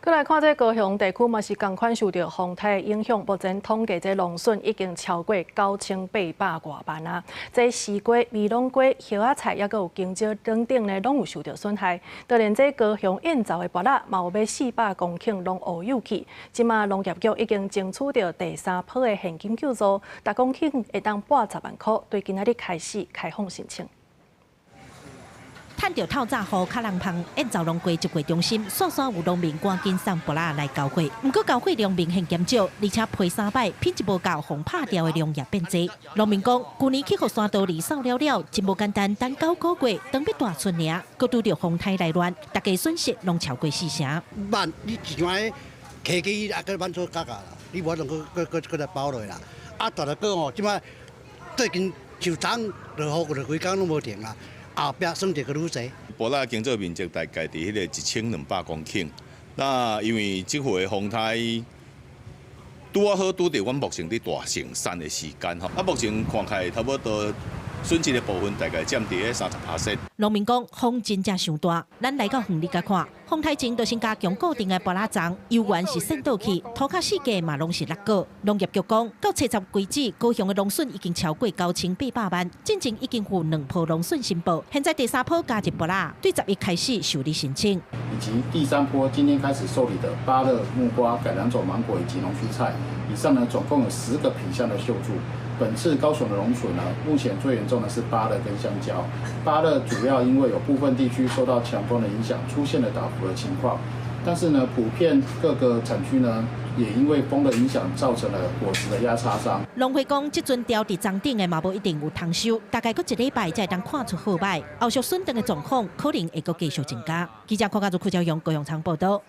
再来看这高雄地区嘛是同款受到风台影响，目前统计这农损已经超过9800多万啊。这西瓜、美浓瓜、叶仔菜，也有香蕉等等呢，拢有受到损害。就连这高雄燕巢的芭乐，嘛有要400公顷拢乌有去。即马农业局已经争取到第3波的现金救助，10公顷会当80万块，对今仔日开始开放申请。 趁着透早雨较人芳，燕巢农柜集会中心，煞煞有农民赶紧送芭乐来交货。不过交货量明显减少，而且批3摆品质无够，风拍掉的量也变多。农民讲，去年去互山道里扫了了，真无简单，等9个月，等要大春尔，佮拄着风台来乱，大家损失拢超过4成。万你一像个客机啊，佮万做价啦，你无能佮来包落啦。啊，大个个吼，即摆最近就涨落雨，就规工拢无停啊。 后壁算一个愈侪。芭乐经济面积大概伫迄个1200公顷。那因为即回风台拄好拄着阮目前伫大盛产的时间吼，啊目前看起来差不多损失的部分大概占伫个30%。农民讲风真正伤大，咱来到园里甲看，风台前就是加强固定的芭乐桩，油源是渗倒去，土卡四界嘛拢是落果。农业局讲，到7月为止，高雄的农损已经超过9800万，进前已经有2波农损申报，现在第3波加入芭乐，对11开始受理申请，以及第3波今天开始受理的芭乐、木瓜、改良种芒果以及农蔬菜，以上呢总共有10个品项的秀助。 本次高雄的农损呢，目前最严重的是芭乐跟香蕉。芭乐主要因为有部分地区受到强风的影响，出现了倒伏的情况。但是呢，普遍各个产区呢，也因为风的影响，造成了果实的压擦伤。农会讲，这阵调伫涨顶的嘛无一定有通收，大概搁1礼拜才能看出好歹。后续损等的状况可能会搁继续增加。记者柯家族邱朝阳高雄场报道。